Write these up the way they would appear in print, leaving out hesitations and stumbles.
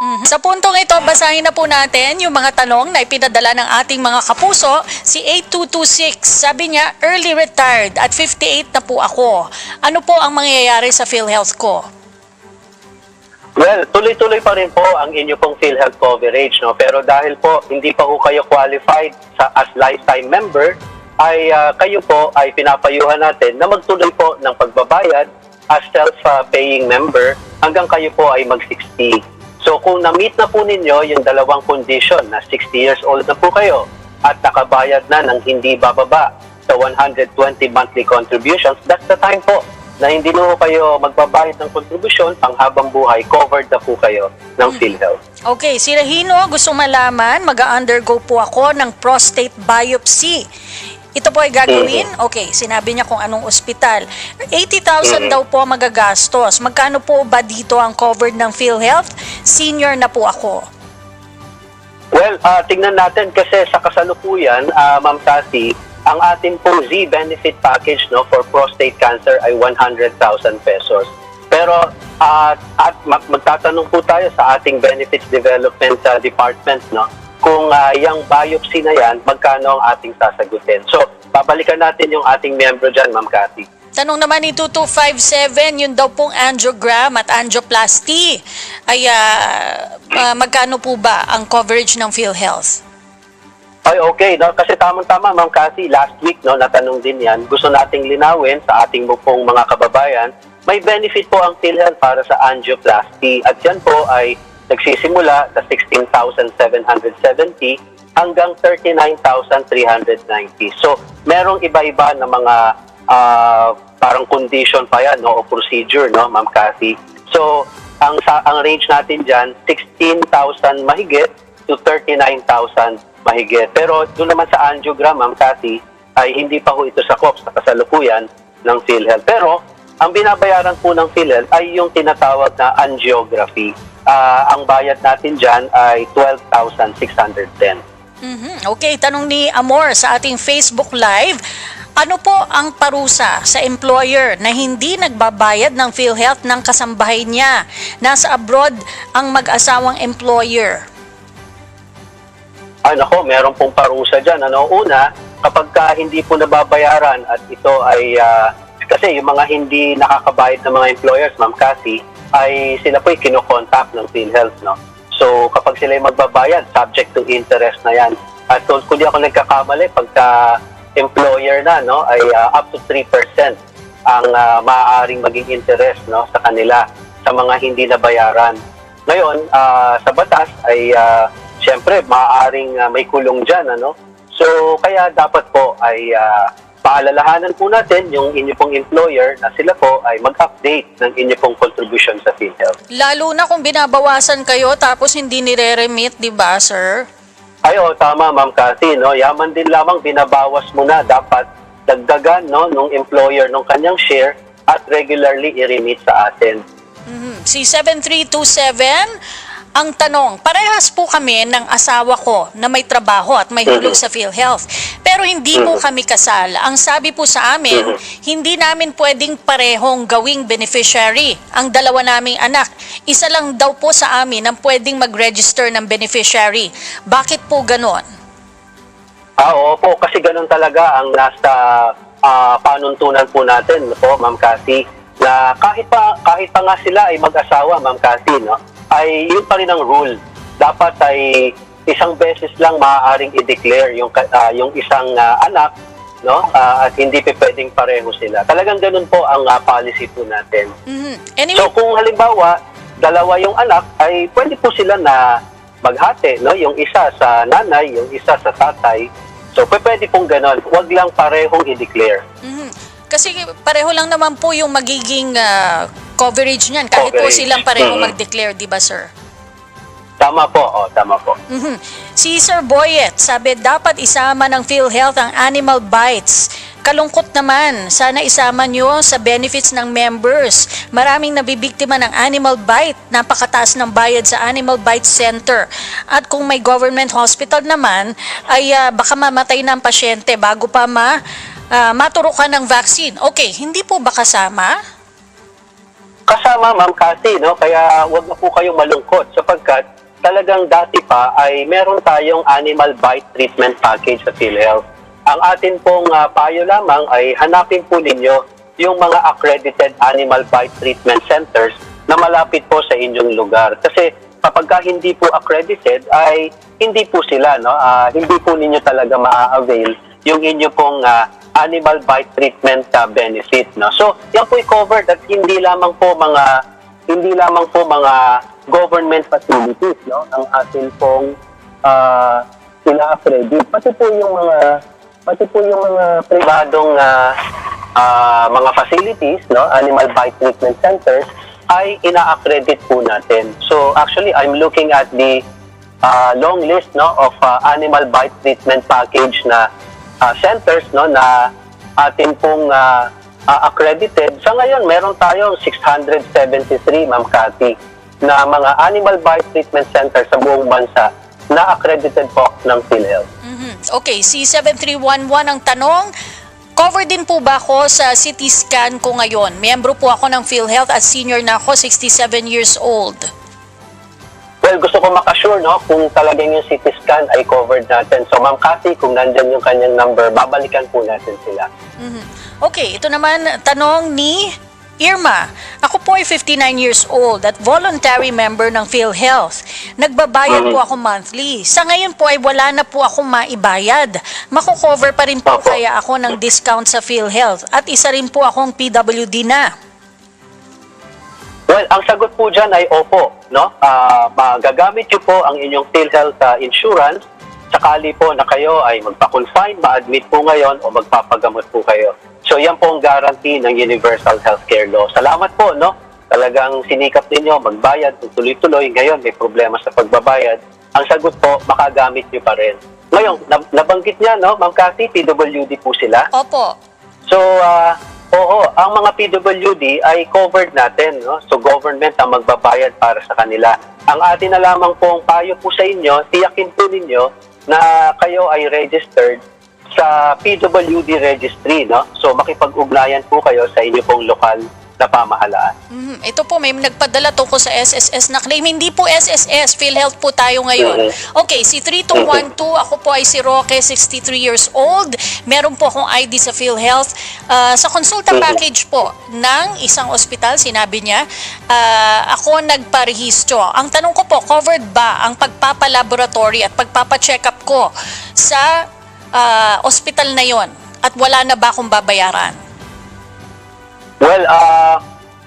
Sa puntong ito, basahin na po natin yung mga tanong na ipinadala ng ating mga kapuso. Si 8226, sabi niya, early retired at 58 na po ako. Ano po ang mangyayari sa PhilHealth ko? Well, tuloy-tuloy pa rin po ang inyo pong PhilHealth coverage, no? Pero dahil po hindi pa po kayo qualified as lifetime member, ay kayo po ay pinapayuhan natin na magtuloy po ng pagbabayad as self-paying member hanggang kayo po ay mag-60. So kung na-meet na po ninyo yung dalawang condition na 60 years old na po kayo at nakabayad na ng hindi bababa sa 120 monthly contributions, that's the time po na hindi na po kayo magbabayad ng contribution, pang habang buhay, covered na po kayo ng PhilHealth. Okay, si Rahino, gusto malaman, mag-undergo po ako ng prostate biopsy. Ito po ay gagawin? Okay, sinabi niya kung anong ospital. 80,000 daw po magagastos. Magkano po ba dito ang covered ng PhilHealth? Senior na po ako. Well, tingnan natin kasi sa kasalukuyan, Ma'am Cassie, ang ating pong Z benefit package, no, for prostate cancer ay 100,000 pesos. Pero at magtatanong po tayo sa ating benefits development department, no, kung yung biopsy na yan, magkano ang ating sasagutin. So, babalikan natin yung ating miyembro dyan, Ma'am Cathy. Tanong naman ni 2257, yun daw pong angiogram at angioplasty. Ay, magkano po ba ang coverage ng PhilHealth? Ay, okay, no? Kasi tamang-tama, Ma'am Cathy, last week, no, natanong din yan. Gusto nating linawin sa ating pong mga kababayan, may benefit po ang PhilHealth para sa angioplasty. At yan po ay nagsisimula sa 16,770 hanggang 39,390. So, merong iba-iba na mga parang condition pa yan, no, o procedure, no, Ma'am Cathy. So, ang range natin dyan, 16,000 mahigit to 39,000 mahigit. Pero doon naman sa angiogram, Ma'am Cathy, ay hindi pa ho ito sakop sa kasalukuyan ng PhilHealth. Pero, ang binabayaran po ng PhilHealth ay yung tinatawag na angiography. Ang bayad natin dyan ay 12,610. Okay, tanong ni Amor sa ating Facebook Live, ano po ang parusa sa employer na hindi nagbabayad ng PhilHealth ng kasambahay niya? Nasa abroad ang mag-asawang employer. Ay, nako, meron pong parusa dyan. Ano? Una, kapag hindi po nababayaran at ito ay, kasi yung mga hindi nakakabayad ng mga employers, Ma'am Cassie, ay sila po ay kinokontakt ng PhilHealth, no? So, kapag sila ay magbabayad, subject to interest na yan. At kung di ako nagkakamali, pagka employer na, no, ay up to 3% ang maaaring maging interest, no, sa kanila, sa mga hindi nabayaran. Ngayon, sa batas ay siyempre maaaring may kulong dyan, ano? So, kaya dapat po ay paalalahanan po natin yung inyo pong employer na sila po ay mag-update ng inyo pong contribution sa PhilHealth. Lalo na kung binabawasan kayo tapos hindi nire-remit, di ba, sir? Ay, tama, Ma'am Cathy, no? Yaman din lamang binabawas mo na. Dapat dagdagan, no, nung employer nung kanyang share at regularly i-remit sa atin. Si 7327, ang tanong, parehas po kami ng asawa ko na may trabaho at may hulog sa PhilHealth. Pero hindi po kami kasal. Ang sabi po sa amin, hindi namin pwedeng parehong gawing beneficiary ang dalawa naming anak. Isa lang daw po sa amin ang pwedeng mag-register ng beneficiary. Bakit po ganon? Opo, kasi ganon talaga ang nasa panuntunan po natin, po, Ma'am Cathy, na kahit pa nga sila ay mag-asawa, Ma'am Cathy, no, ay yun pa rin ang rule. Dapat ay isang beses lang maaaring i-declare yung isang anak, no, at hindi pa pwedeng pareho sila. Talagang ganun po ang policy po natin. Anyway, So kung halimbawa, dalawa yung anak, ay pwede po sila na maghati, no, yung isa sa nanay, yung isa sa tatay. So pwede pong ganun. Huwag lang parehong i-declare. kasi pareho lang naman po yung magiging coverage niyan. Kahit po Coverage. silang pareho mag-declare, di ba, sir? Tama po, tama po. Si Sir Boyet, sabi dapat isama ng PhilHealth ang animal bites. Kalungkot naman, sana isama nyo sa benefits ng members. Maraming nabibiktima ng animal bite. Napakataas ng bayad sa Animal Bite Center. At kung may government hospital naman, ay baka mamatay na ang pasyente bago pa maturukan ng vaccine. Okay, hindi po ba kasama? kasama, Ma'am Cathy, no? Kaya wag na po kayong malungkot sapagkat talagang dati pa ay meron tayong animal bite treatment package sa PhilHealth. Ang atin pong payo lamang ay hanapin po ninyo yung mga accredited animal bite treatment centers na malapit po sa inyong lugar. Kasi kapag hindi po accredited ay hindi po sila, no? Hindi po ninyo talaga ma-avail yung inyo pong animal bite treatment benefit, no? So, yan po i-covered at hindi lamang po mga government facilities, no? Ang atin pong ina-accredit. Pati po yung mga pribadong mga facilities, no? Animal bite treatment centers ay ina-accredit po natin. So, actually, I'm looking at the long list, no, of animal bite treatment package na centers, no, na atin pong accredited. Sa ngayon, meron tayong 673, Ma'am Cathy, na mga animal bite treatment center sa buong bansa na accredited po ng PhilHealth. Okay, si 7311 ang tanong, cover din po ba ako sa CT scan ko ngayon? Miyembro po ako ng PhilHealth at senior na ako, 67 years old. Well, gusto ko makasure, no, kung talagang yung CT scan ay covered natin. So, Ma'am Cathy, kung nandyan yung kanyang number, babalikan po natin sila. Okay, ito naman tanong ni Irma. Ako po ay 59 years old at voluntary member ng PhilHealth. Nagbabayad po ako monthly. Sa ngayon po ay wala na po akong maibayad. Mako-cover pa rin po kaya ako ng discount sa PhilHealth at isa rin po akong PWD na. Well, ang sagot po dyan ay opo, no? Magagamit nyo po ang inyong PhilHealth insurance sakali po na kayo ay magpa-confine, ma-admit po ngayon o magpapagamot po kayo. So, yan po ang guarantee ng Universal Healthcare Law. Salamat po, no? Talagang sinikap ninyo, magbayad, tuloy-tuloy. Ngayon, may problema sa pagbabayad. Ang sagot po, makagamit nyo pa rin. Ngayon, nabanggit niya, no, Ma'am Cathy, PWD po sila. Opo. So, oo, ang mga PWD ay covered natin, no? So, government ang magbabayad para sa kanila. Ang atin na lamang pong payo po sa inyo, tiyakin po ninyo na kayo ay registered sa PWD registry, no? So, makipag-ugnayan po kayo sa inyo pong lokal na pamahalaan. Ito po, may nagpadala tungkol sa SSS na claim. Hindi po SSS, PhilHealth po tayo ngayon. Okay, si 3212, ako po ay si Roque, 63 years old. Meron po akong ID sa PhilHealth. Sa konsulta package po ng isang ospital, sinabi niya, ako nagparehistro. Ang tanong ko po, covered ba ang pagpapalaboratory at pagpapacheck up ko sa ospital na yon at wala na ba akong babayaran? Well,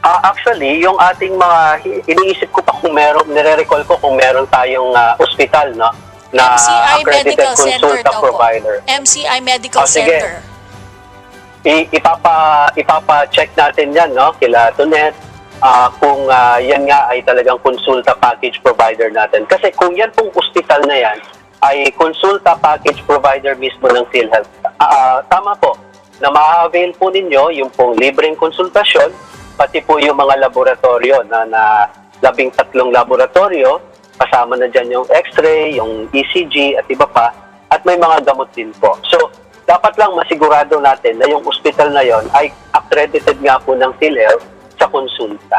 actually, yung ating mga, iniisip ko pa kung meron, nire-recall ko kung meron tayong ospital, no? Na MCI accredited Medical Center consulta daw provider. po. MCI Medical Sige. Center. Ipapa-check natin yan, no? Kila Tonet, kung yan nga ay talagang consulta package provider natin. Kasi kung yan pong ospital na yan, ay consulta package provider mismo ng PhilHealth. Tama po, na ma-avail po ninyo yung pong libreng konsultasyon, pati po yung mga laboratorio na 13 laboratorio, kasama na dyan yung X-ray, yung ECG at iba pa, at may mga gamot din po. So, dapat lang masigurado natin na yung ospital na yon ay accredited nga po ng PhilHealth sa konsulta.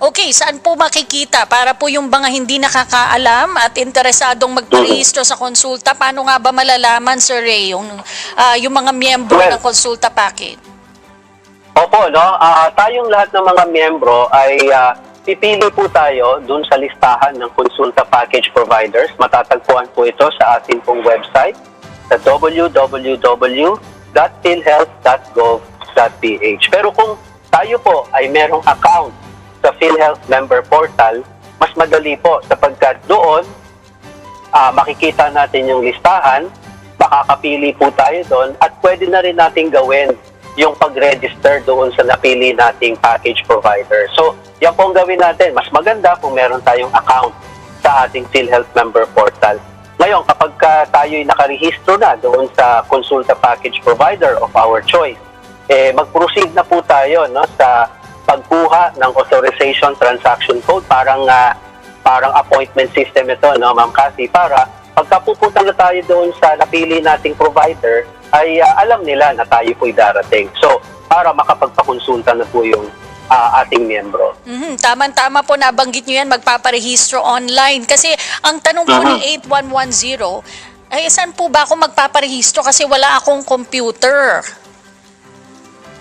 Okay, saan po makikita para po yung mga hindi nakakaalam at interesadong magparehistro sa konsulta? Paano nga ba malalaman, Sir Ray, yung mga miyembro ng konsulta package? Opo, no? Tayong lahat ng mga miyembro ay pipili po tayo dun sa listahan ng konsulta package providers. Matatagpuan po ito sa ating pong website sa www.philhealth.gov.ph. Pero kung tayo po ay merong account sa PhilHealth member portal, mas madali po sapagkat doon makikita natin yung listahan, makakapili po tayo doon at pwede na rin natin gawin yung pag-register doon sa napili nating package provider. So, yan po ang gawin natin. Mas maganda kung meron tayong account sa ating PhilHealth member portal. Ngayon, kapag tayo'y nakarehistro na doon sa consulta package provider of our choice, mag-proceed na po tayo, no, sa pagkuha ng authorization transaction code. Parang appointment system ito, no, Ma'am Cathy, para pagka pupunta na tayo doon sa napili nating provider, ay alam nila na tayo po'y darating. So, para makapagpakonsulta na po yung ating miyembro. Tama-tama po, nabanggit nyo yan, magpaparehistro online. Kasi ang tanong po ni 8110, ay saan po ba ako magpaparehistro kasi wala akong computer?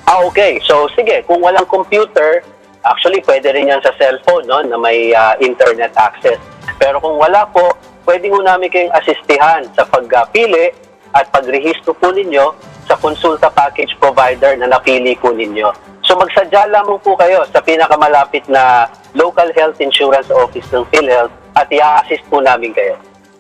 Okay. So, sige, kung walang computer, actually, pwede rin yan sa cellphone, no, na may internet access. Pero kung wala po, pwede mo namin kayong asistihan sa pagpili at pagrehistro po ninyo sa konsulta package provider na napili po ninyo. So magsadya lamang po kayo sa pinakamalapit na local health insurance office ng PhilHealth at i-assist po namin kayo.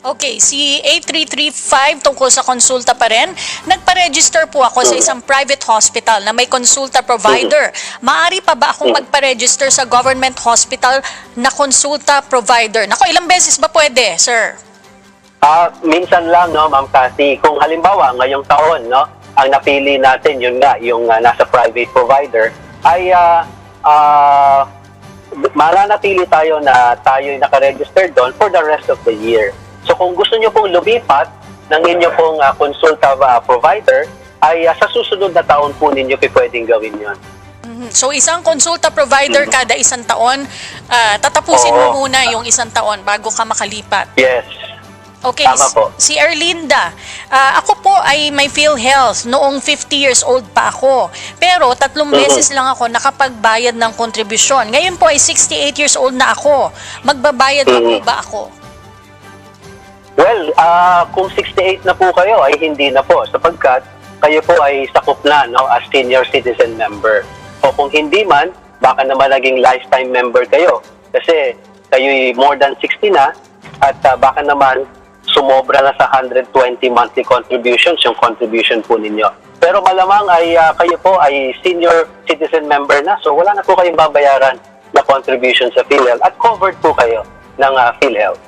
Okay, si 8335 tungkol sa konsulta pa rin. Nagpa-register po ako sa isang private hospital na may konsulta provider. Maari pa ba akong magpa-register sa government hospital na konsulta provider? Nako, ilang beses ba pwede, sir? Minsan lang, no, Ma'am Cathy. Kung halimbawa, ngayong taon, no, ang napili natin, yun nga, yung nasa private provider, ay mananatili tayo na tayo'y nakaregister doon for the rest of the year. So kung gusto nyo pong lumipat ng inyo pong konsulta provider, ay sa susunod na taon po ninyo pwedeng gawin yon. So isang konsulta provider kada isang taon, tatapusin mo muna yung isang taon bago ka makalipat. Yes. Okay, Tama po. si Erlinda, ako po ay may PhilHealth noong 50 years old pa ako. Pero 3 beses lang ako nakapagbayad ng kontribusyon. Ngayon po ay 68 years old na ako. Magbabayad pa po ba ako? Well, kung 68 na po kayo ay hindi na po sapagkat kayo po ay sakop na, no, as senior citizen member. O kung hindi man, baka naman naging lifetime member kayo kasi kayo'y more than 60 na at baka naman sumobra na sa 120 monthly contributions yung contribution po ninyo. Pero malamang ay kayo po ay senior citizen member na, so wala na po kayong babayaran na contribution sa PhilHealth at covered po kayo ng PhilHealth.